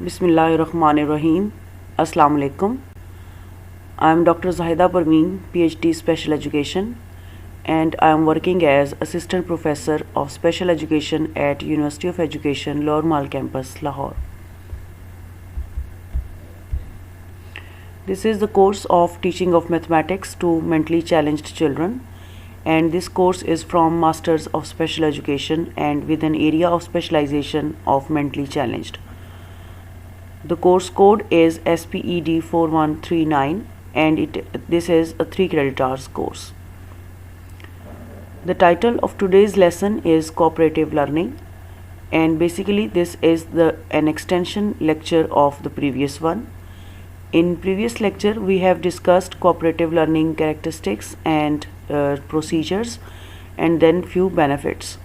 Bismillahirrahmanirrahim. Assalamu alaikum. I am Dr. Zahida Parveen, PhD Special Education, and I am working as Assistant Professor of Special Education at University of Education, Lower Mall Campus, Lahore. This is the course of Teaching of Mathematics to Mentally Challenged Children, and this course is from Masters of Special Education and with an area of specialization of Mentally Challenged. The course code is SPED 4139 and this is a 3 credit hours course. The title of today's lesson is Cooperative Learning, and basically this is an extension lecture of the previous one. In previous lecture we have discussed cooperative learning characteristics and procedures and then few benefits.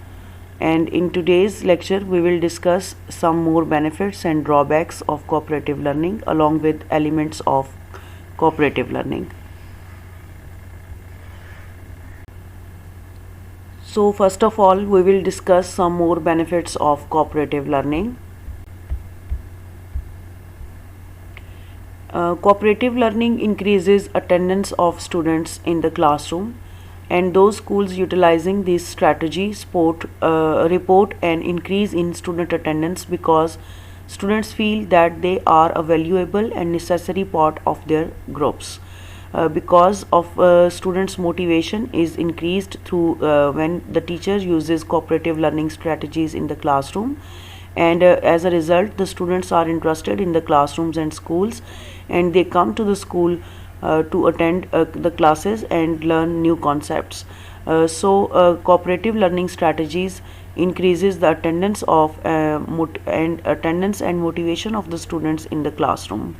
And in today's lecture we will discuss some more benefits and drawbacks of cooperative learning along with elements of cooperative learning. So first of all we will discuss some more benefits of cooperative learning. Cooperative learning increases attendance of students in the classroom, and those schools utilizing this strategy report an increase in student attendance because students feel that they are a valuable and necessary part of their groups. Because of students' motivation is increased through when the teacher uses cooperative learning strategies in the classroom, and as a result the students are interested in the classrooms and schools, and they come to the school to attend the classes and learn new concepts. So cooperative learning strategies increases the attendance and motivation of the students in the classroom.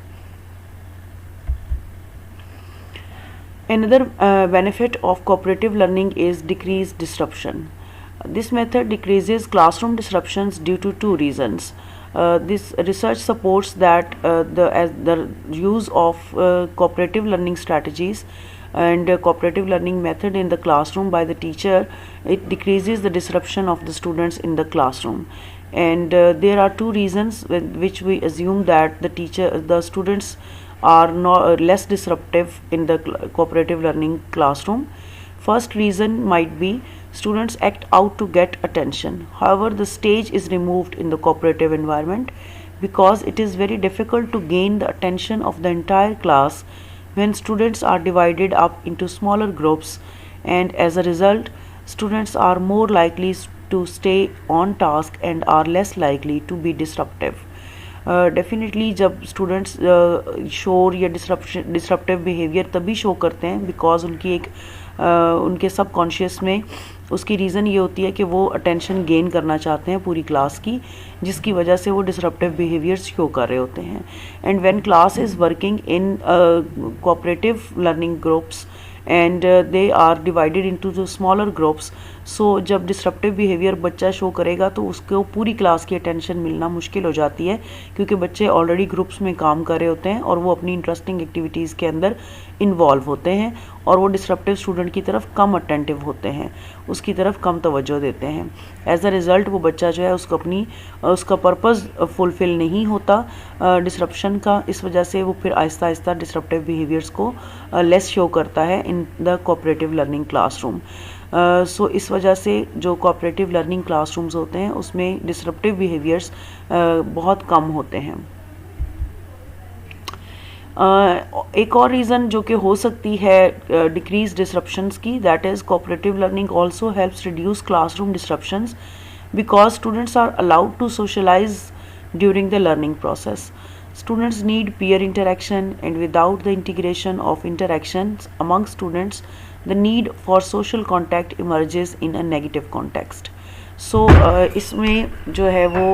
Another benefit of cooperative learning is decreased disruption. This method decreases classroom disruptions due to two reasons. This research supports that the use of cooperative learning strategies and cooperative learning method in the classroom by the teacher, it decreases the disruption of the students in the classroom. And there are two reasons which we assume that the students are less disruptive in the cooperative learning classroom. First reason might be students act out to get attention. However, the stage is removed in the cooperative environment because it is very difficult to gain the attention of the entire class when students are divided up into smaller groups, and as a result students are more likely to stay on task and are less likely to be disruptive. Definitely जब students शोर या disruptive behaviour तभी show करते हैं because उनके subconscious में उसकी reason ये होती है कि वो अटेंशन गेन करना चाहते हैं पूरी क्लास की, जिसकी वजह से वो डिसरप्टिव बिहेवियर्स शो कर रहे होते हैं. And when class is working in cooperative learning groups and they are divided into the smaller groups, so जब डिसरप्टिव बिहेवियर बच्चा शो करेगा तो उसको पूरी क्लास की अटेंशन मिलना मुश्किल हो जाती है, क्योंकि बच्चे ऑलरेडी ग्रुप्स में काम कर रहे होते हैं और वो अपनी इंटरेस्टिंग एक्टिविटीज़ के अंदर इन्वॉल्व होते हैं और वो डिसरप्टिव स्टूडेंट की तरफ कम अटेंटिव होते हैं, उसकी तरफ कम तवज्जो देते हैं. एज अ रिज़ल्ट वो बच्चा जो है उसका पर्पज़ फुलफ़िल नहीं होता डिसरप्शन का, इस वजह से वो फिर आहिस्ता आहिस्ता डिसरप्टिव बिहेवियर्स को लेस शो करता है in the cooperative learning classroom. So इस वजह से जो कोऑपरेटिव लर्निंग क्लासरूम्स होते हैं उसमें डिसरप्टिव बिहेवियर्स बहुत कम होते हैं. एक और रीज़न जो कि हो सकती है डिक्रीज डिसरप्शंस की, that is cooperative learning also helps reduce classroom disruptions because students are allowed to socialise during the learning process. Students need peer interaction, and without the integration of interactions among students, the need for social contact emerges in a negative context. So इसमें जो है वो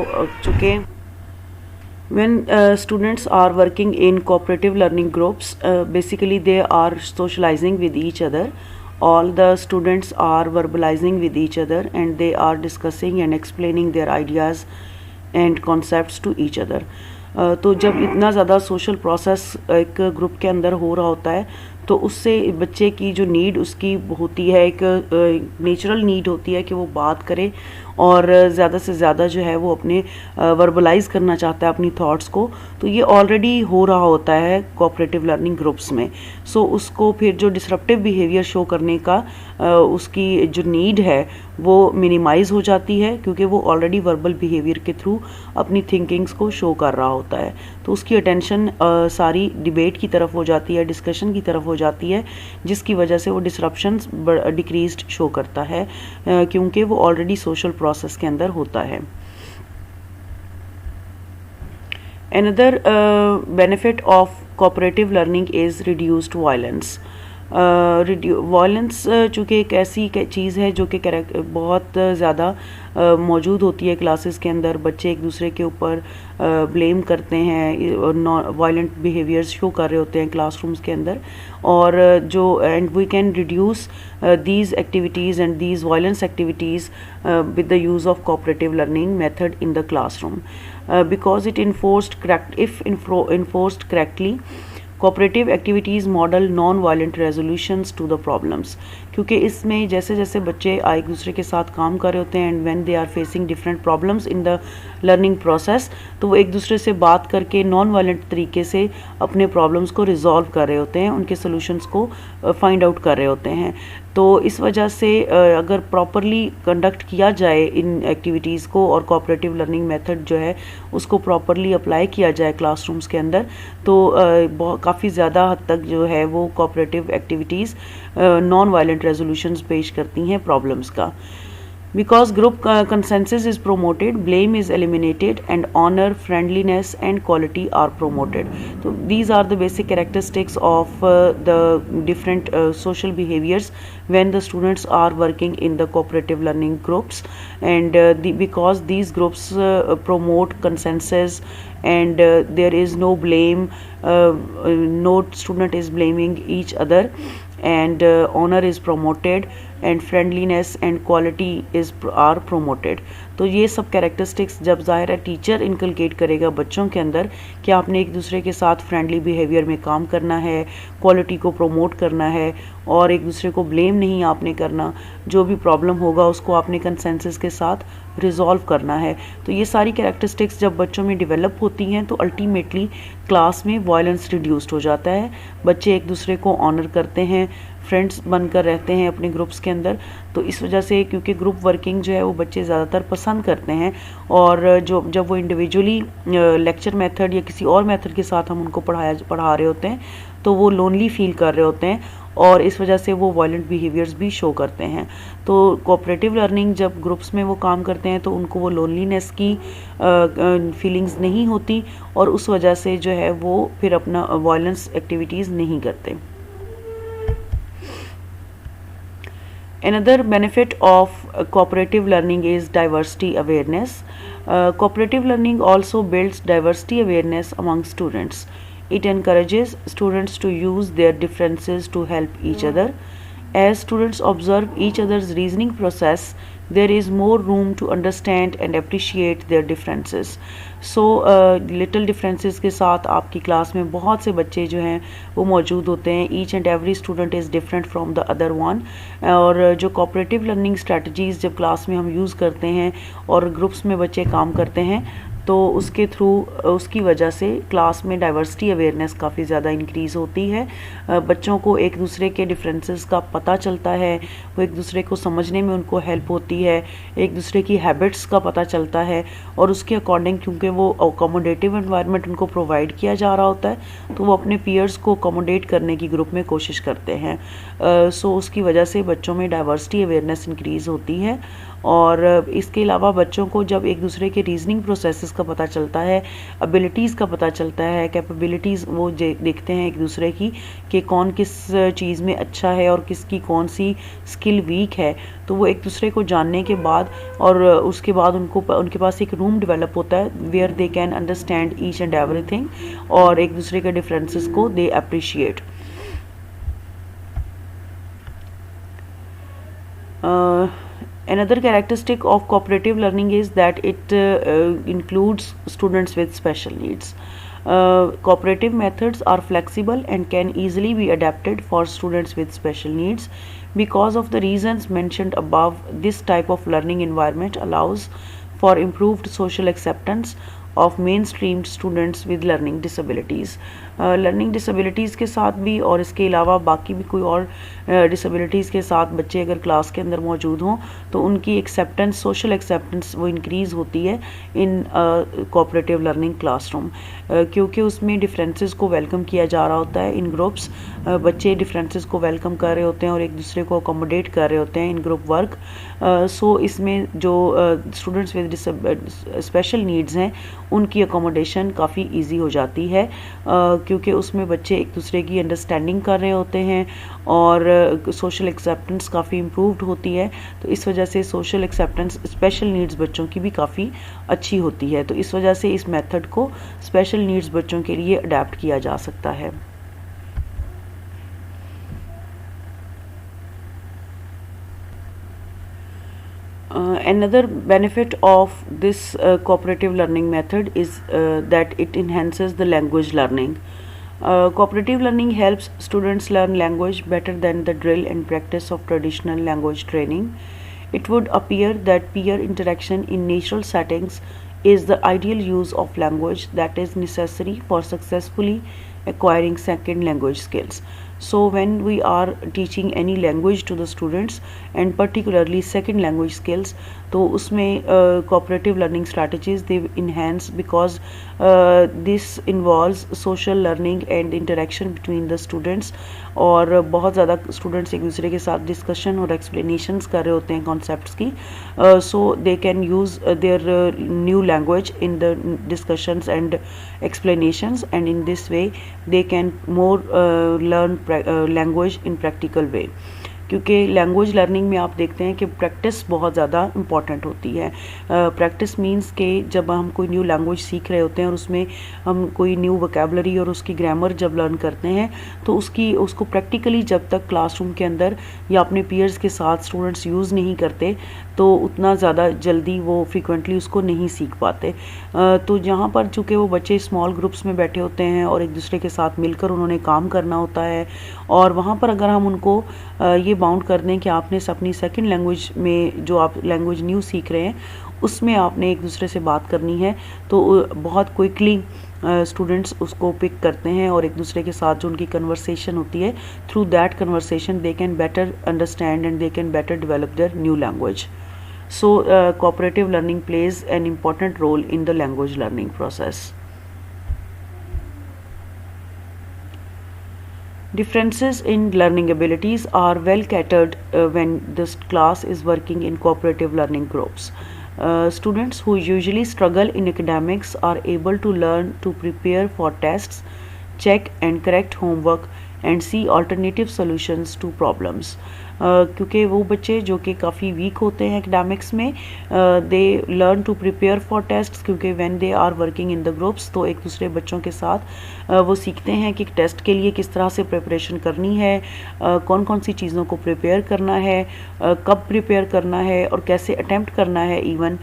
चूँकि when students are working in cooperative learning groups, basically they are socializing with each other. All the students are verbalizing with each other and they are discussing and explaining their ideas and concepts to each other. तो जब इतना ज़्यादा social process एक group के अंदर हो रहा होता है तो उससे बच्चे की जो नीड उसकी होती है, एक नेचुरल नीड होती है कि वो बात करे और ज़्यादा से ज़्यादा जो है वो अपने वर्बलाइज करना चाहता है अपनी थॉट्स को, तो ये ऑलरेडी हो रहा होता है कोऑपरेटिव लर्निंग ग्रुप्स में। सो उसको फिर जो डिसरप्टिव बिहेवियर शो करने का उसकी जो नीड है वो मिनिमाइज हो जाती है, क्योंकि वो ऑलरेडी वर्बल बिहेवियर के थ्रू अपनी थिंकिंग्स को शो कर रहा होता है। तो उसकी अटेंशन सारी डिबेट की तरफ हो जाती है, डिस्कशन की तरफ हो जाती है, जिसकी वजह से वो डिसरप्शंस डिक्रीज्ड शो करता है, क्योंकि वो ऑलरेडी सोशल प्रोसेस के अंदर होता है। Another benefit of cooperative learning is reduced violence. Violence चूँकि एक ऐसी चीज़ है जो कि बहुत ज़्यादा मौजूद होती है क्लासेस के अंदर, बच्चे एक दूसरे के ऊपर ब्लेम करते हैं, वायलेंट बिहेवियर्स शो कर रहे होते हैं क्लासरूम्स के अंदर, और जो and we can reduce these activities and these violence activities with the use of cooperative learning method in the classroom, because it enforced enforced correctly. Cooperative activities model non violent resolutions to the problems, क्योंकि इसमें जैसे जैसे बच्चे एक दूसरे के साथ काम कर रहे होते हैं and when they are facing different problems in the learning process, तो वो एक दूसरे से बात करके नॉन वायलेंट तरीके से अपने प्रॉब्लम्स को रिजॉल्व कर रहे होते हैं, उनके सोल्यूशंस को फाइंड आउट कर रहे होते हैं। तो इस वजह से अगर प्रॉपरली कंडक्ट किया जाए इन एक्टिविटीज़ को और कोऑपरेटिव लर्निंग मेथड जो है उसको प्रॉपरली अप्लाई किया जाए क्लासरूम्स के अंदर, तो काफ़ी ज़्यादा हद तक जो है वो cooperative activities non violent resolutions पेश करती हैं प्रॉब्लम्स का। Because group consensus is promoted, blame is eliminated, and honor, friendliness, and quality are promoted. So these are the basic characteristics of the different social behaviors when the students are working in the cooperative learning groups, and because these groups promote consensus and there is no blame, no student is blaming each other, and honor is promoted and friendliness and quality are promoted. तो ये सब characteristics जब ज़ाहिर है teacher inculcate करेगा बच्चों के अंदर कि आपने एक दूसरे के साथ फ्रेंडली बिहेवियर में काम करना है, क्वालिटी को प्रमोट करना है और एक दूसरे को ब्लेम नहीं आपने करना, जो भी प्रॉब्लम होगा उसको आपने कंसेंसस के साथ रिजॉल्व करना है। तो ये सारी कैरेक्टरिस्टिक्स जब बच्चों में डेवलप होती हैं तो अल्टीमेटली क्लास में वायलेंस रिड्यूस्ड हो जाता है, बच्चे एक दूसरे को ऑनर करते हैं, फ्रेंड्स बनकर रहते हैं अपने ग्रुप्स के अंदर। तो इस वजह से क्योंकि ग्रुप वर्किंग जो है वो बच्चे ज़्यादातर पसंद करते हैं, और जब वो इंडिविजुअली लेक्चर मेथड या किसी और मेथड के साथ हम उनको पढ़ा रहे होते हैं तो वो लोनली फील कर रहे होते हैं, और इस वजह से वो वायलेंट बिहेवियर्स भी शो करते हैं। तो कोऑपरेटिव लर्निंग जब ग्रुप्स में वो काम करते हैं तो उनको वो लोनलीनेस की फीलिंग्स नहीं होती, और उस वजह से जो है वो फिर अपना वायलेंस एक्टिविटीज़ नहीं करते। Another benefit of cooperative learning is diversity awareness. Cooperative learning also builds diversity awareness among students. It encourages students to use their differences to help each other. As students observe each other's reasoning process, there is more room to understand and appreciate their differences. So little differences के साथ आपकी class में बहुत से बच्चे जो हैं वो मौजूद होते हैं, each and every student is different from the other one, और जो cooperative learning strategies जब क्लास में हम यूज़ करते हैं और ग्रुप्स में बच्चे काम करते हैं तो उसके थ्रू उसकी वजह से क्लास में डाइवर्सिटी अवेयरनेस काफ़ी ज़्यादा इंक्रीज़ होती है, बच्चों को एक दूसरे के डिफरेंसेस का पता चलता है, वो एक दूसरे को समझने में उनको हेल्प होती है, एक दूसरे की हैबिट्स का पता चलता है, और उसके अकॉर्डिंग क्योंकि वो अकोमोडेटिव एनवायरनमेंट उनको प्रोवाइड किया जा रहा होता है तो वो अपने पीयर्स को अकोमोडेट करने की ग्रुप में कोशिश करते हैं। सो उसकी वजह से बच्चों में डाइवर्सिटी अवेयरनेस इंक्रीज़ होती है, और इसके अलावा बच्चों को जब एक दूसरे के रीजनिंग प्रोसेसेस का पता चलता है, एबिलिटीज़ का पता चलता है, कैपेबिलिटीज़ वो देखते हैं एक दूसरे की कि कौन किस चीज़ में अच्छा है और किसकी कौन सी स्किल वीक है, तो वो एक दूसरे को जानने के बाद और उसके बाद उनके पास एक रूम डेवलप होता है where they can understand each and everything, और एक दूसरे के डिफरेंसेस को they appreciate. Another characteristic of cooperative learning is that it includes students with special needs. Cooperative methods are flexible and can easily be adapted for students with special needs. Because of the reasons mentioned above, this type of learning environment allows for improved social acceptance of mainstreamed students with learning disabilities. Learning disabilities के साथ भी और इसके अलावा बाकी भी कोई और डिसेबिलिटीज़ के साथ बच्चे अगर क्लास के अंदर मौजूद हों तो उनकी एक्सेप्टेंस, सोशल एक्सेप्टेंस वो इंक्रीज़ होती है इन कोऑपरेटिव लर्निंग क्लासरूम, क्योंकि उसमें डिफरेंसेस को वेलकम किया जा रहा होता है इन ग्रुप्स। बच्चे डिफरेंसेस को वेलकम कर रहे होते हैं और एक दूसरे को अकोमोडेट कर रहे होते हैं इन ग्रुप वर्क। सो इसमें जो स्टूडेंट्स विद स्पेशल नीड्स हैं उनकी अकोमोडेशन काफ़ी ईजी हो जाती है, क्योंकि उसमें बच्चे एक दूसरे की अंडरस्टैंडिंग कर रहे होते हैं और सोशल एक्सेप्टेंस काफ़ी इम्प्रूव्ड होती है। तो इस वजह से सोशल एक्सेप्टेंस स्पेशल नीड्स बच्चों की भी काफ़ी अच्छी होती है। तो इस वजह से इस मेथड को स्पेशल नीड्स बच्चों के लिए अडेप्ट किया जा सकता है। Another benefit of this cooperative learning method is that it enhances the language learning. Cooperative learning helps students learn language better than the drill and practice of traditional language training. It would appear that peer interaction in natural settings is the ideal use of language that is necessary for successfully acquiring second language skills. So when we are teaching any language to the students and particularly second language skills, तो उसमें cooperative learning strategies they enhance because this involves social learning and interaction between the students, और बहुत ज़्यादा students एक दूसरे के साथ discussion और explanations कर रहे होते हैं concepts की, so they can use their new language in the discussions and explanations, and in this way they can more learn language in practical way. क्योंकि लैंग्वेज लर्निंग में आप देखते हैं कि प्रैक्टिस बहुत ज़्यादा इम्पॉर्टेंट होती है। प्रैक्टिस मींस कि जब हम कोई न्यू लैंग्वेज सीख रहे होते हैं और उसमें हम कोई न्यू वोकैबुलरी और उसकी ग्रामर जब लर्न करते हैं तो उसको प्रैक्टिकली जब तक क्लासरूम के अंदर या अपने पीयर्स के साथ स्टूडेंट्स यूज़ नहीं करते तो उतना ज़्यादा जल्दी वो फ्रीक्वेंटली उसको नहीं सीख पाते। तो जहाँ पर चूँकि वो बच्चे स्मॉल ग्रुप्स में बैठे होते हैं और एक दूसरे के साथ मिलकर उन्होंने काम करना होता है, और वहाँ पर अगर हम उनको ये बाउंड कर दें कि आपने अपनी सेकंड लैंग्वेज में जो आप लैंग्वेज न्यू सीख रहे हैं उसमें आपने एक दूसरे से बात करनी है, तो बहुत क्विकली स्टूडेंट्स उसको पिक करते हैं और एक दूसरे के साथ जो उनकी कन्वर्सेशन होती है, through that conversation they can better understand and they can better develop their new language. So cooperative learning plays an important role in the language learning process. Differences in learning abilities are well catered when this class is working in cooperative learning groups. Students who usually struggle in academics are able to learn to prepare for tests, check and correct homework and see alternative solutions to problems. क्योंकि वो बच्चे जो कि काफ़ी week होते हैं academics में, they learn to prepare for tests, क्योंकि when they are working in the groups तो एक दूसरे बच्चों के साथ वो सीखते हैं कि टेस्ट के लिए किस तरह से प्रिपरेशन करनी है, कौन कौन सी चीज़ों को प्रिपेयर करना है, कब प्रिपेयर करना है और कैसे अटेम्प्ट करना है इवन।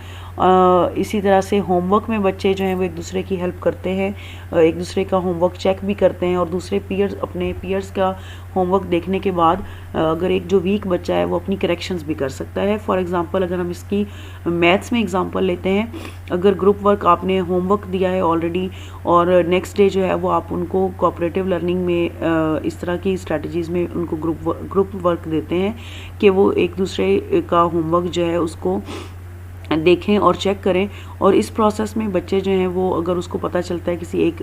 इसी तरह से होमवर्क में बच्चे जो हैं वो एक दूसरे की हेल्प करते हैं, एक दूसरे का होमवर्क चेक भी करते हैं और दूसरे पीयर्स अपने पीयर्स का होमवर्क देखने के बाद अगर एक जो वीक बच्चा है वो अपनी करेक्शंस भी कर सकता है। फॉर एग्जांपल अगर हम इसकी मैथ्स में एग्जांपल लेते हैं, अगर ग्रुप वर्क आपने होमवर्क दिया है ऑलरेडी और नेक्स्ट डे जो है वो आप उनको कोऑपरेटिव लर्निंग में इस तरह की स्ट्रैटेजीज़ में उनको ग्रुप वर्क देते हैं कि वो एक दूसरे का होमवर्क जो है उसको देखें और चेक करें, और इस प्रोसेस में बच्चे जो हैं वो अगर उसको पता चलता है, किसी एक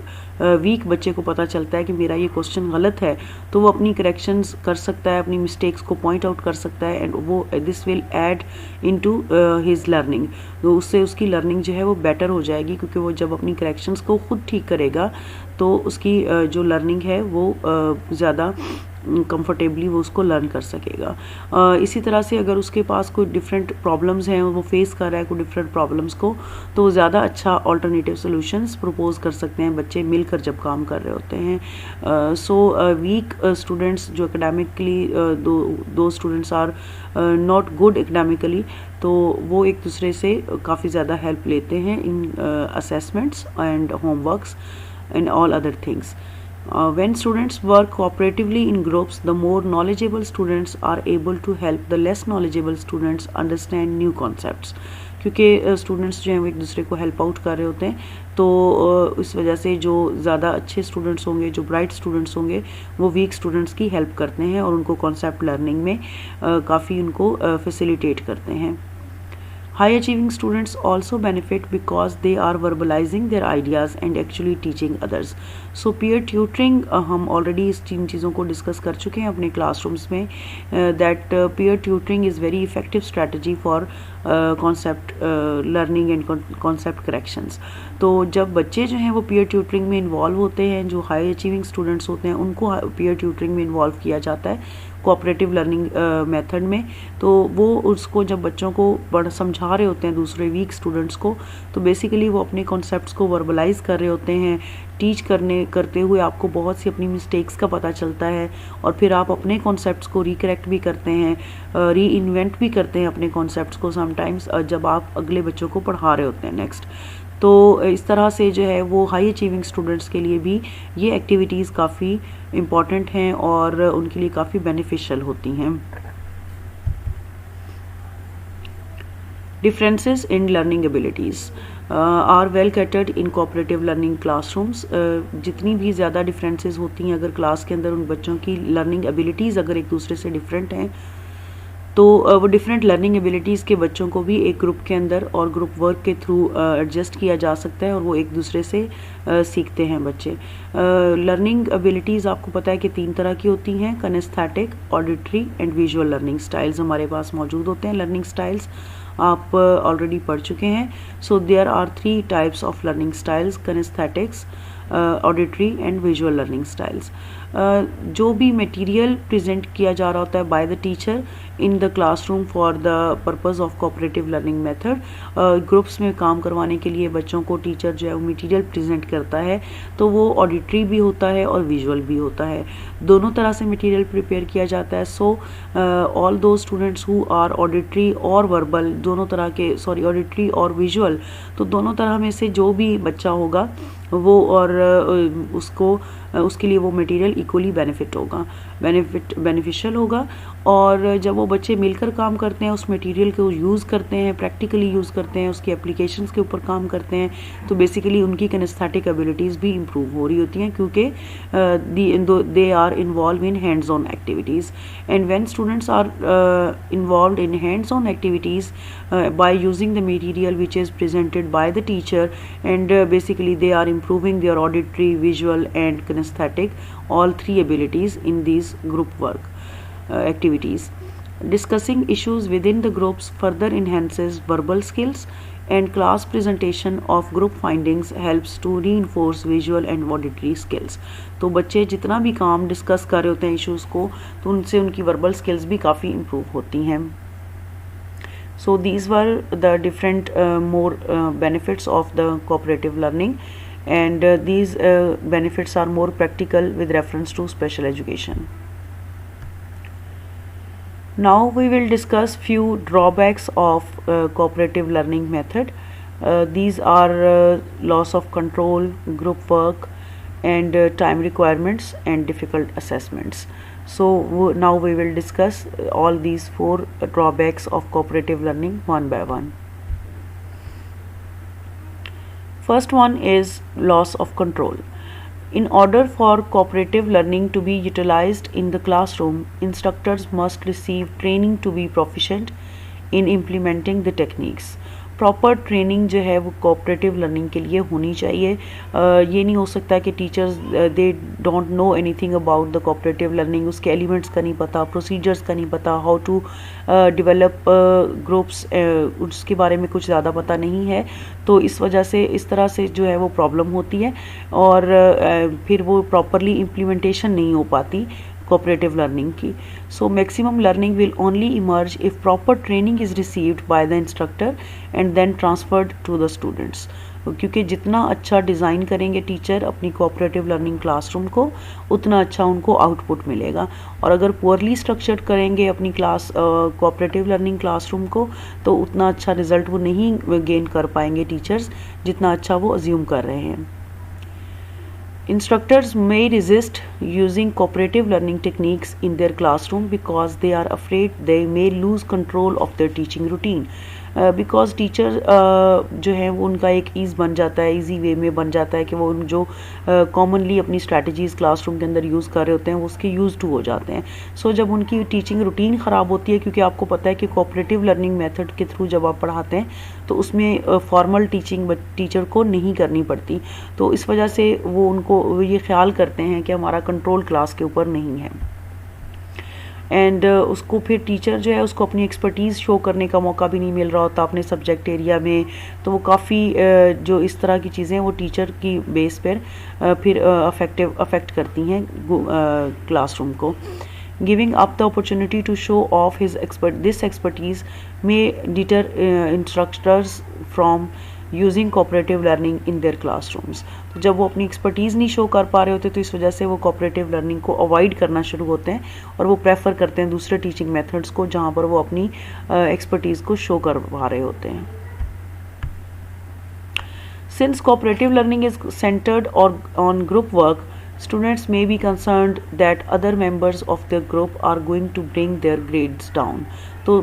वीक बच्चे को पता चलता है कि मेरा ये क्वेश्चन गलत है, तो वो अपनी करेक्शंस कर सकता है, अपनी मिस्टेक्स को पॉइंट आउट कर सकता है एंड वो this will add into his learning. तो उससे उसकी लर्निंग जो है वो बेटर हो जाएगी, क्योंकि वो जब अपनी करेक्शंस को खुद ठीक करेगा तो उसकी जो लर्निंग है वो ज़्यादा कंफर्टेबली वो उसको लर्न कर सकेगा। इसी तरह से अगर उसके पास कोई डिफरेंट प्रॉब्लम्स हैं, वो फेस कर रहा है कोई डिफरेंट प्रॉब्लम्स को, तो ज़्यादा अच्छा ऑल्टरनेटिव सॉल्यूशंस प्रपोज कर सकते हैं बच्चे मिलकर जब काम कर रहे होते हैं। सो वीक स्टूडेंट्स जो academically those students are not good academically, तो वो एक दूसरे से काफ़ी ज़्यादा हेल्प लेते हैं in assessments and homeworks and all other things. When students work cooperatively in groups, the more knowledgeable students are able to help the less knowledgeable students understand new concepts. क्योंकि स्टूडेंट्स जो हैं वो एक दूसरे को help out कर रहे होते हैं, तो इस वजह से जो ज़्यादा अच्छे स्टूडेंट्स होंगे, जो ब्राइट स्टूडेंट्स होंगे, वो वीक स्टूडेंट्स की हेल्प करते हैं और उनको कॉन्सेप्ट लर्निंग में काफ़ी उनको फैसिलिटेट करते हैं. High achieving students also benefit because they are verbalizing their ideas and actually teaching others. So peer tutoring हम already इस तीन चीज़ों को डिस्कस कर चुके हैं अपने क्लासरूम्स में, that peer tutoring is very effective strategy for concept learning and concept corrections. तो जब बच्चे जो हैं वो peer tutoring में इन्वॉल्व होते हैं, जो high achieving students होते हैं उनको peer tutoring में इन्वॉल्व किया जाता है कोऑपरेटिव लर्निंग मेथड में, तो वो उसको जब बच्चों को समझा रहे होते हैं दूसरे वीक स्टूडेंट्स को, तो बेसिकली वो अपने कॉन्सेप्ट्स को वर्बलाइज कर रहे होते हैं. टीच करते हुए आपको बहुत सी अपनी मिस्टेक्स का पता चलता है और फिर आप अपने कॉन्सेप्ट्स को रिकरेक्ट भी करते हैं, री इन्वेंट भी करते हैं अपने कॉन्सेप्ट्स को समटाइम्स जब आप अगले बच्चों को पढ़ा रहे होते हैं नेक्स्ट. तो इस तरह से जो है वो हाई अचीविंग स्टूडेंट्स के लिए भी ये एक्टिविटीज़ काफ़ी इम्पॉर्टेंट हैं और उनके लिए काफ़ी बेनिफिशियल होती हैं. Differences in learning abilities are well catered in cooperative learning classrooms. जितनी भी ज़्यादा डिफरेंसेस होती हैं अगर क्लास के अंदर उन बच्चों की लर्निंग एबिलिटीज़ अगर एक दूसरे से डिफरेंट हैं, तो वो डिफरेंट लर्निंग एबिलिटीज़ के बच्चों को भी एक ग्रुप के अंदर और ग्रुप वर्क के थ्रू एडजस्ट किया जा सकता है और वो एक दूसरे से सीखते हैं बच्चे. लर्निंग एबिलिटीज़ आपको पता है कि 3 तरह की होती हैं, kinaesthetic, auditory and visual learning styles हमारे पास मौजूद होते हैं. लर्निंग स्टाइल्स आप ऑलरेडी पढ़ चुके हैं. So there are 3 types of learning styles, kinesthetics, auditory and visual learning styles. जो भी मटेरियल प्रेजेंट किया जा रहा होता है by the teacher in the classroom for the purpose of cooperative learning method, groups में काम करवाने के लिए बच्चों को टीचर जो है वो मटेरियल प्रेजेंट करता है, तो वो ऑडिटरी भी होता है और विजुअल भी होता है. दोनों तरह से मटेरियल प्रिपेयर किया जाता है. सो ऑल दो स्टूडेंट्स हु आर ऑडिटरी और वर्बल, दोनों तरह के, सॉरी ऑडिटरी और विजुअल, तो दोनों तरह में से जो भी बच्चा होगा वो और उसके लिए वो मटेरियल इक्वली बेनिफिशियल होगा. और जब वो बच्चे मिलकर काम करते हैं, उस मटेरियल को यूज़ करते हैं, प्रैक्टिकली यूज़ करते हैं, उसकी एप्लीकेशंस के ऊपर काम करते हैं, तो बेसिकली उनकी किनेस्थेटिक एबिलिटीज़ भी इम्प्रूव हो रही होती हैं क्योंकि they are involve in hands on activities. And when students are involve in hands on activities by using the material which is presented by the teacher, and basically they are improving their auditory, visual and kinesthetic, all 3 abilities in these group work activities. Discussing issues within the groups further enhances verbal skills, and class presentation of group findings helps to reinforce visual and auditory skills. तो बच्चे जितना भी काम discuss कर रहे होते हैं issues को, तो उनसे उनकी वर्बल स्किल्स भी काफ़ी इम्प्रूव होती हैं. So these were the different more benefits of the cooperative learning, and these benefits are more practical with reference to special education. Now we will discuss few drawbacks of cooperative learning method. These are loss of control, group work, and time requirements and difficult assessments. So now we will discuss all these 4 drawbacks of cooperative learning one by one. First one is loss of control. In order for cooperative learning to be utilized in the classroom, instructors must receive training to be proficient in implementing the techniques. Proper training जो है वो cooperative learning के लिए होनी चाहिए. ये नहीं हो सकता कि teachers they don't know anything about the cooperative learning, उसके एलिमेंट्स का नहीं पता, प्रोसीजर्स का नहीं पता, हाउ टू डेवलप ग्रुप्स, उसके बारे में कुछ ज़्यादा पता नहीं है. तो इस वजह से इस तरह से जो है वो प्रॉब्लम होती है और फिर वो प्रॉपरली इम्प्लीमेंटेशन नहीं हो पाती cooperative learning की. So maximum learning will only emerge if proper training is received by the instructor and then transferred to the students. क्योंकि जितना अच्छा डिज़ाइन करेंगे टीचर अपनी कोऑपरेटिव लर्निंग क्लासरूम को, उतना अच्छा उनको आउटपुट मिलेगा. और अगर पुअरली स्ट्रक्चर्ड करेंगे अपनी क्लास कोऑपरेटिव लर्निंग क्लासरूम को, तो उतना अच्छा रिजल्ट वो नहीं गेन कर पाएंगे टीचर्स जितना अच्छा वो अज्यूम कर रहे हैं. Instructors may resist using cooperative learning techniques in their classroom because they are afraid they may lose control of their teaching routine. Because teacher जो है वो उनका एक ईज़ बन जाता है, ईजी वे में बन जाता है कि वो जो कॉमनली अपनी स्ट्रैटेजीज़ क्लासरूम के अंदर यूज़ कर रहे होते हैं वो उसके यूज़ टू हो जाते हैं. सो जब उनकी टीचिंग रूटीन ख़राब होती है, क्योंकि आपको पता है कि कोऑपरेटिव लर्निंग मेथड के थ्रू जब आप पढ़ाते हैं तो उसमें फॉर्मल टीचिंग टीचर को नहीं करनी पड़ती, तो इस वजह से वो उनको ये ख्याल करते हैं कि हमारा कंट्रोल क्लास के ऊपर नहीं है. एंड उसको फिर टीचर जो है उसको अपनी एक्सपर्टीज़ शो करने का मौका भी नहीं मिल रहा होता अपने सब्जेक्ट एरिया में, तो वो काफ़ी जो इस तरह की चीज़ें वो टीचर की बेस पर फिर अफेक्ट करती हैं क्लासरूम को. Giving up the opportunity to show off this expertise may deter instructors from using cooperative learning in their classrooms. तो जब वो अपनी एक्सपर्टीज़ नहीं शो कर पा रहे होते तो इस वजह से वो कोऑपरेटिव लर्निंग को अवॉइड करना शुरू होते हैं और वो प्रेफर करते हैं दूसरे टीचिंग मेथड्स को जहाँ पर वो अपनी एक्सपर्टीज़ को शो कर पा रहे होते हैं. Since cooperative learning is centered on group work, students may be concerned that other members of their group are going to bring their grades down. तो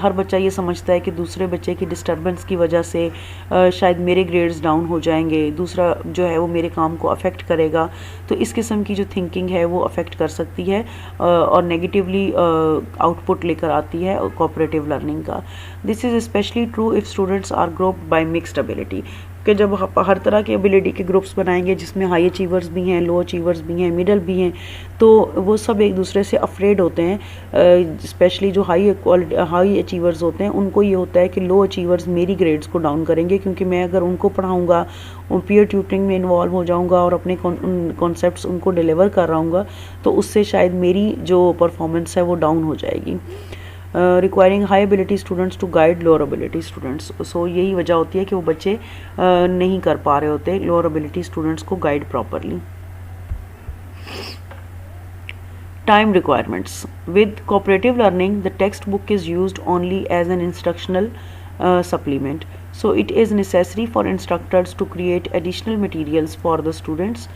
हर बच्चा ये समझता है कि दूसरे बच्चे की डिस्टर्बेंस की वजह से शायद मेरे ग्रेड्स डाउन हो जाएंगे, दूसरा जो है वो मेरे काम को अफेक्ट करेगा. तो इस किस्म की जो थिंकिंग है वो अफेक्ट कर सकती है और नेगेटिवली आउटपुट लेकर आती है कोऑपरेटिव लर्निंग का. This is specially true if students are grouped by mixed ability, कि जब हर तरह के एबिलिटी के ग्रुप्स बनाएंगे जिसमें हाई अचीवर्स भी हैं, लो अचीवर्स भी हैं, मिडल भी हैं, तो वो सब एक दूसरे से अफ्रेड होते हैं. स्पेशली जो हाई अचीवर्स होते हैं उनको ये होता है कि लो अचीवर्स मेरी ग्रेड्स को डाउन करेंगे, क्योंकि मैं अगर उनको पढ़ाऊँगा, पीयर ट्यूटरिंग में इन्वॉल्व हो जाऊँगा और अपने कॉन्सेप्ट्स उनको डिलीवर कर रहा हूँगा, तो उससे शायद मेरी जो परफॉर्मेंस है वो डाउन हो जाएगी. Requiring high ability students to guide lower ability students. So यही वजह होती है कि वो बच्चे नहीं कर पा रहे होते लोअर एबिलिटी स्टूडेंट्स को guide properly. Time requirements. With cooperative learning, the textbook is used only as an instructional supplement. So it is necessary for instructors to create additional materials for the students.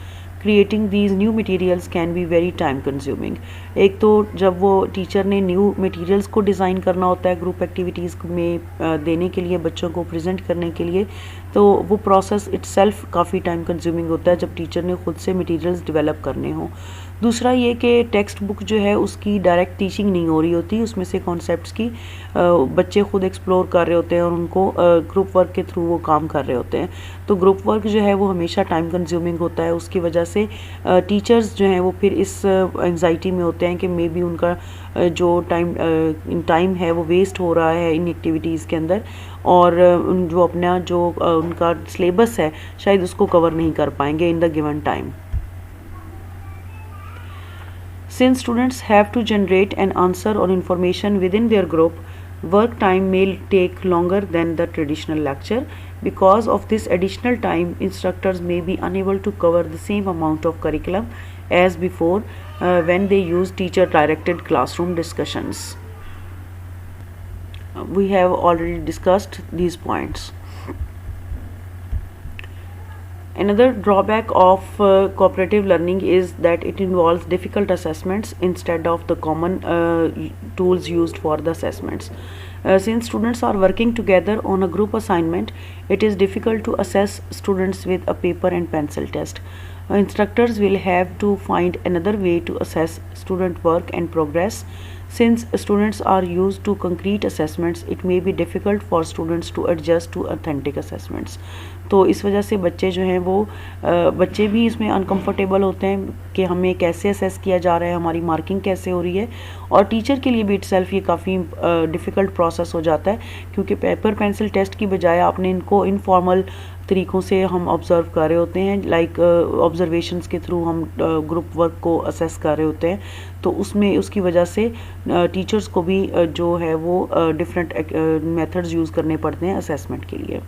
Creating these new materials can be very time consuming. एक तो जब वो teacher ने new materials को design करना होता है group activities में देने के लिए, बच्चों को प्रेजेंट करने के लिए, तो वो प्रोसेस इटसेल्फ काफ़ी टाइम कंज्यूमिंग होता है जब टीचर ने खुद से मटेरियल्स डेवलप करने हों. दूसरा ये कि टेक्स्ट बुक जो है उसकी डायरेक्ट टीचिंग नहीं हो रही होती, उसमें से कॉन्सेप्ट्स की बच्चे खुद एक्सप्लोर कर रहे होते हैं और उनको ग्रुप वर्क के थ्रू वो काम कर रहे होते हैं. तो ग्रुप वर्क जो है वो हमेशा टाइम कंज्यूमिंग होता है, उसकी वजह से टीचर्स जो हैं वो फिर इस एंजाइटी में होते हैं कि मे बी उनका जो टाइम है वो वेस्ट हो रहा है इन एक्टिविटीज़ के अंदर, और जो अपना जो उनका सिलेबस है शायद उसको कवर नहीं कर पाएंगे in the given time. Since students have to generate an answer or information within their group, work time may take longer than the traditional lecture. Because of this additional time, instructors may be unable to cover the same amount of curriculum as before when they use teacher-directed classroom discussions. We have already discussed these points. Another drawback of cooperative learning is that it involves difficult assessments instead of the common tools used for the assessments. Since students are working together on a group assignment, it is difficult to assess students with a paper and pencil test. Instructors will have to find another way to assess student work and progress. Since students are used to concrete assessments, it may be difficult for students to adjust to authentic assessments. तो इस वजह से बच्चे जो हैं वो बच्चे भी इसमें अनकंफर्टेबल होते हैं कि हमें कैसे असेस किया जा रहा है, हमारी मार्किंग कैसे हो रही है, और टीचर के लिए भी इटसेल्फ ये काफ़ी डिफ़िकल्ट प्रोसेस हो जाता है, क्योंकि पेपर पेंसिल टेस्ट की बजाय आपने इनको इनफॉर्मल तरीक़ों से हम ऑब्ज़र्व कर रहे होते हैं, लाइक ऑब्ज़र्वेशंस के थ्रू हम ग्रुप वर्क को असेस कर रहे होते हैं. तो उसमें उसकी वजह से टीचर्स को भी जो है वो डिफरेंट मेथड्स यूज़ करने पड़ते हैं असेसमेंट के लिए.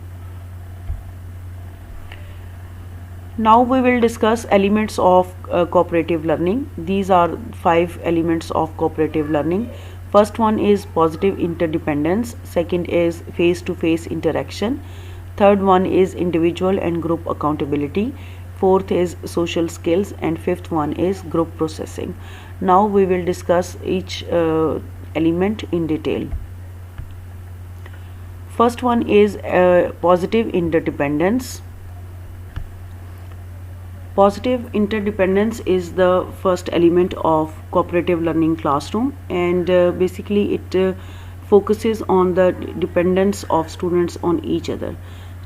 Now we will discuss elements of cooperative learning. These are 5 elements of cooperative learning. First one is positive interdependence. Second is face-to-face interaction. Third one is individual and group accountability. fourth is social skills, and fifth one is group processing. Now we will discuss each element in detail. First one is positive interdependence. Positive interdependence is the first element of cooperative learning classroom, and basically it focuses on the dependence of students on each other.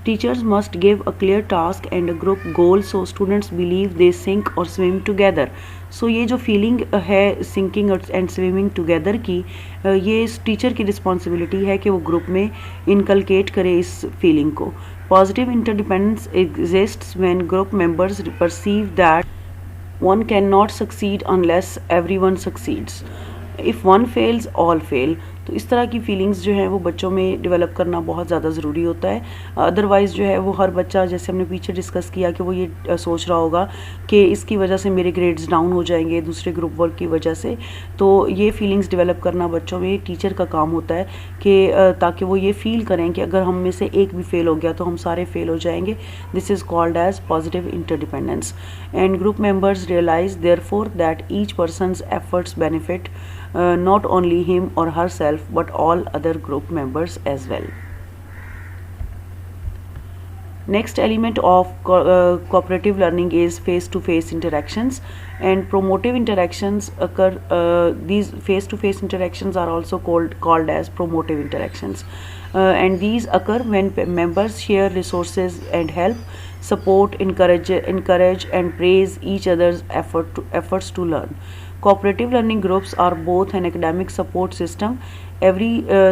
Teachers must give a clear task and a group goal so students believe they sink or swim together. So ये जो feeling है sinking and swimming together की, ये इस teacher की responsibility है कि वो ग्रुप में इनकलकेट करे इस फीलिंग को. Positive interdependence exists when group members perceive that one cannot succeed unless everyone succeeds. If one fails, all fail. तो इस तरह की फीलिंग्स जो हैं वो बच्चों में डेवलप करना बहुत ज़्यादा ज़रूरी होता है. अदरवाइज़ जो है वो हर बच्चा, जैसे हमने पीछे डिस्कस किया, कि वो ये सोच रहा होगा कि इसकी वजह से मेरे ग्रेड्स डाउन हो जाएंगे दूसरे ग्रुप वर्क की वजह से. तो ये फीलिंग्स डेवलप करना बच्चों में टीचर का काम होता है कि ताकि वो ये फील करें कि अगर हम में से एक भी फेल हो गया तो हम सारे फेल हो जाएंगे. This is called as positive interdependence. And group members realise therefore that each person's efforts benefit not only him or herself but all other group members as well. Next element of cooperative learning is face-to-face interactions, and promotive interactions occur. These face-to-face interactions are also called as promotive interactions, and these occur when members share resources and help, support, encourage and praise each other's efforts to learn. Cooperative learning groups are both an academic support system. Every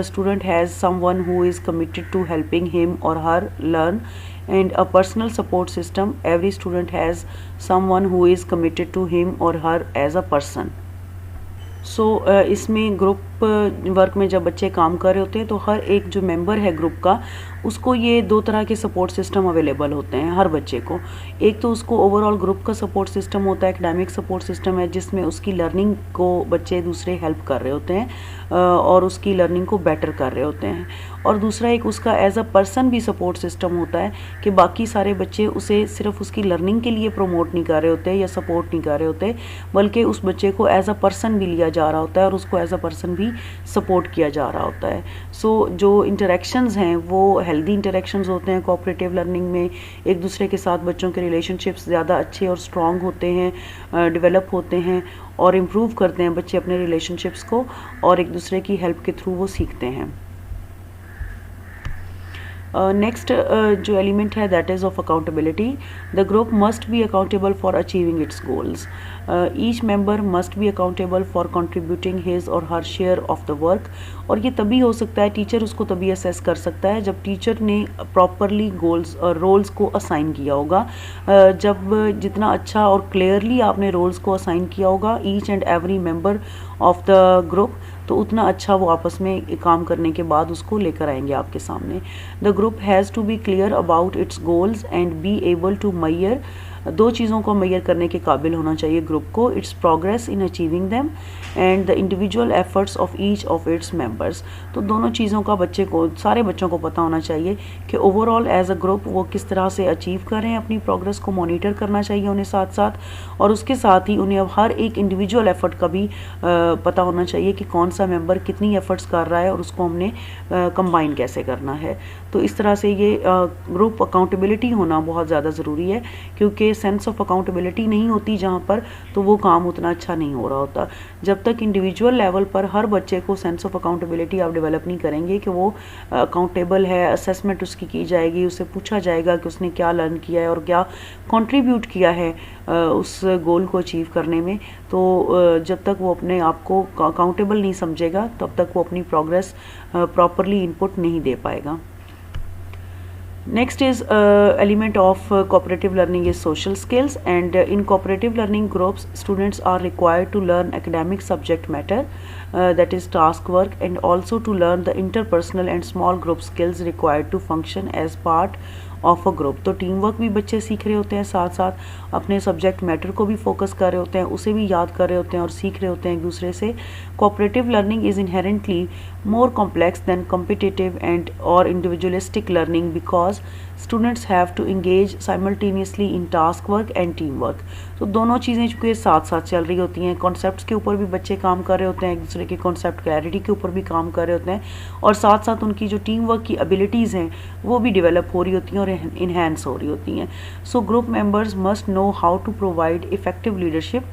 student has someone who is committed to helping him or her learn, and a personal support system. Every student has someone who is committed to him or her as a person. सो इसमें group work में जब बच्चे काम कर रहे होते हैं तो हर एक जो मेंबर है ग्रुप का, उसको ये दो तरह के सपोर्ट सिस्टम अवेलेबल होते हैं हर बच्चे को. एक तो उसको ओवरऑल ग्रुप का सपोर्ट सिस्टम होता है, एकेडमिक सपोर्ट सिस्टम है, जिसमें उसकी लर्निंग को बच्चे दूसरे हेल्प कर रहे होते हैं और उसकी लर्निंग को बेटर कर रहे होते हैं. और दूसरा एक उसका एज अ पर्सन भी सपोर्ट सिस्टम होता है कि बाकी सारे बच्चे उसे सिर्फ उसकी लर्निंग के लिए प्रमोट नहीं कर रहे होते या सपोर्ट नहीं कर रहे होते, बल्कि उस बच्चे को एज अ पर्सन भी लिया जा रहा होता है और उसको एज अ पर्सन भी सपोर्ट किया जा रहा होता है. सो जो इंटरेक्शंस हैं वो हेल्दी इंटरेक्शंस होते हैं. कोऑपरेटिव लर्निंग में एक दूसरे के साथ बच्चों के रिलेशनशिप्स ज़्यादा अच्छे और स्ट्रॉन्ग होते हैं, डेवलप होते हैं और इम्प्रूव करते हैं बच्चे अपने रिलेशनशिप्स को, और एक दूसरे की हेल्प के थ्रू वो सीखते हैं. नेक्स्ट जो एलिमेंट है that is of accountability. The group must be accountable for achieving it's goals. Each member must be accountable for contributing his और हर शेयर ऑफ द वर्क. और ये तभी हो सकता है, टीचर उसको तभी असेस कर सकता है जब टीचर ने प्रॉपरली गोल्स और रोल्स को असाइन किया होगा. जब जितना अच्छा और क्लियरली आपने रोल्स को असाइन किया होगा each and every member of the group, तो उतना अच्छा वो आपस में काम करने के बाद उसको लेकर आएंगे आपके सामने. The group has to be clear about its goals and be able to mayor. दो चीज़ों को मैयर करने के काबिल होना चाहिए ग्रुप को: it's progress in achieving them and the individual efforts of each of its members. तो दोनों चीज़ों का बच्चे को, सारे बच्चों को पता होना चाहिए कि ओवरऑल एज अ ग्रुप वो किस तरह से अचीव कर रहे हैं. अपनी प्रोग्रेस को मॉनिटर करना चाहिए उन्हें साथ साथ, और उसके साथ ही उन्हें अब हर एक इंडिविजुअल एफर्ट का भी पता होना चाहिए कि कौन सा मेंबर कितनी एफर्ट्स कर रहा है और उसको हमने कंबाइन कैसे करना है. तो इस तरह से ये ग्रुप अकाउंटेबिलिटी होना बहुत ज़्यादा ज़रूरी है, क्योंकि सेंस ऑफ अकाउंटेबिलिटी नहीं होती जहाँ पर, तो वो काम उतना अच्छा नहीं हो रहा होता. जब तक इंडिविजुअल लेवल पर हर बच्चे को सेंस ऑफ अकाउंटेबिलिटी आप डेवलप नहीं करेंगे कि वो अकाउंटेबल है, असेसमेंट उसकी की जाएगी, उससे पूछा जाएगा कि उसने क्या लर्न किया है और क्या कंट्रीब्यूट किया है उस गोल को अचीव करने में, तो जब तक वो अपने आप को अकाउंटेबल नहीं समझेगा तब तक वो अपनी प्रोग्रेस प्रॉपरली इनपुट नहीं दे पाएगा. Next is element of cooperative learning is social skills, and in cooperative learning groups students are required to learn academic subject matter, that is task work, and also to learn the interpersonal and small group skills required to function as part of a group. तो team work भी बच्चे सीख रहे होते हैं, साथ साथ अपने सब्जेक्ट मैटर को भी फोकस कर रहे होते हैं, उसे भी याद कर रहे होते हैं और सीख रहे होते हैं एक दूसरे से. Cooperative learning is inherently more complex than competitive and or individualistic learning because students have to engage simultaneously in task work and team work. तो दोनों चीज़ें चूँकि साथ साथ चल रही होती हैं, कॉन्सेप्ट्स के ऊपर भी बच्चे काम कर रहे होते हैं, एक दूसरे के कॉन्सेप्ट क्लैरिटी के ऊपर भी काम कर रहे होते हैं, और साथ साथ उनकी जो टीम वर्क की एबिलिटीज़ हैं वो भी डेवलप हो रही होती हैं और इन्हेंस हो रही होती हैं। So group members must know how to provide effective leadership,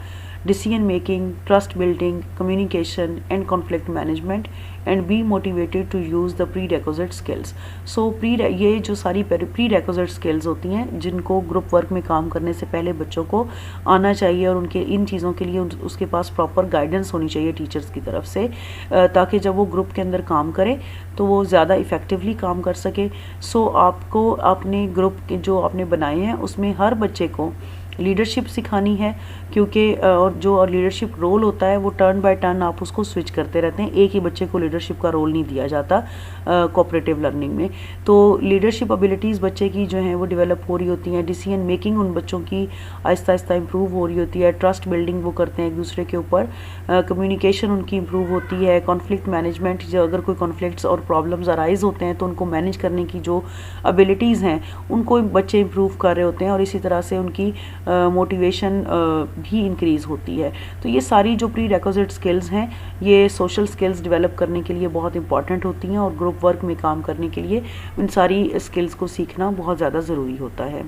decision making, trust building, communication and conflict management and be motivated to use the prerequisite skills. So ये जो सारी prerequisite skills होती हैं जिनको ग्रुप वर्क में काम करने से पहले बच्चों को आना चाहिए, और उनके इन चीज़ों के लिए उसके पास प्रॉपर गाइडेंस होनी चाहिए टीचर्स की तरफ से, ताकि जब वो ग्रुप के अंदर काम करे तो वो ज़्यादा इफ़ेक्टिवली काम कर सके। सो आपको अपने ग्रुप के जो आपने बनाए हैं उसमें हर बच्चे को लीडरशिप सिखानी है, क्योंकि और जो लीडरशिप रोल होता है वो टर्न बाय टर्न आप उसको स्विच करते रहते हैं, एक ही बच्चे को लीडरशिप का रोल नहीं दिया जाता कोऑपरेटिव लर्निंग में। तो लीडरशिप एबिलिटीज़ बच्चे की जो हैं वो डेवलप हो रही होती हैं, डिसीजन मेकिंग उन बच्चों की आहिस्ता आहिस्ता इंप्रूव हो रही होती है, ट्रस्ट बिल्डिंग वो करते हैं एक दूसरे के ऊपर, कम्युनिकेशन उनकी इंप्रूव होती है, कॉन्फ्लिक्ट मैनेजमेंट, जो अगर कोई कॉन्फ्लिक्ट्स और प्रॉब्लम्स अराइज होते हैं तो उनको मैनेज करने की जो एबिलिटीज़ हैं उनको बच्चे इंप्रूव कर रहे होते हैं, और इसी तरह से उनकी मोटिवेशन भी इंक्रीज़ होती है। तो ये सारी जो प्री रिक्विजिट स्किल्स हैं ये सोशल स्किल्स डेवलप करने के लिए बहुत इंपॉर्टेंट होती हैं, और ग्रुप वर्क में काम करने के लिए इन सारी स्किल्स को सीखना बहुत ज़्यादा ज़रूरी होता है।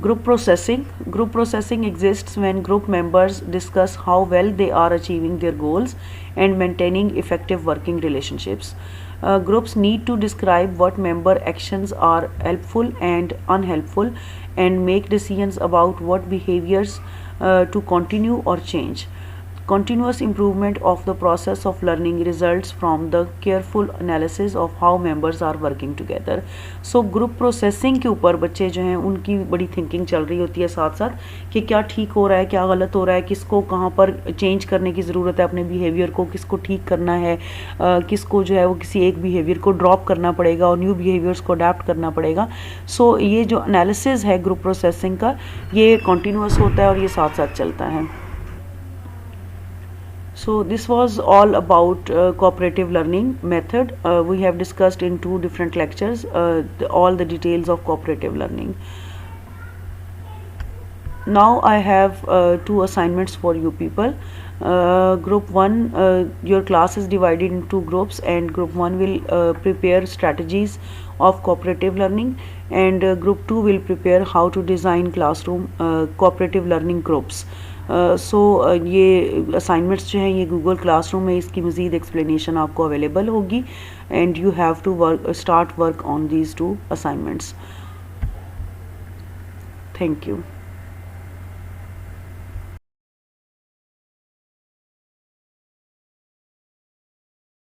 Group processing exists when group members discuss how well they are achieving their goals and maintaining effective working relationships. Groups need to describe what member actions are helpful and unhelpful and make decisions about what behaviors to continue or change. Continuous improvement of the process of learning results from the careful analysis of how members are working together. So group processing के ऊपर बच्चे जो हैं उनकी बड़ी thinking चल रही होती है साथ साथ कि क्या ठीक हो रहा है, क्या गलत हो रहा है, किसको कहाँ पर चेंज करने की ज़रूरत है, अपने बिहेवियर को किसको ठीक करना है, किसको जो है वो किसी एक बिहेवियर को ड्रॉप करना पड़ेगा और न्यू बिहेवियर्स को अडेप्ट करना पड़ेगा। सो ये जो एनालिसिस है ग्रुप प्रोसेसिंग का ये कॉन्टीन्यूस होता है और ये साथ साथ चलता है। So this was all about cooperative learning method. We have discussed in 2 different lectures all the details of cooperative learning. Now I have 2 assignments for you people. Group 1, your class is divided in 2 groups, and group 1 will prepare strategies of cooperative learning, and group 2 will prepare how to design classroom cooperative learning groups. ये assignments जो हैं ये Google classroom में इसकी मज़ीद explanation आपको available होगी, and you have to start work on these 2 assignments. Thank you.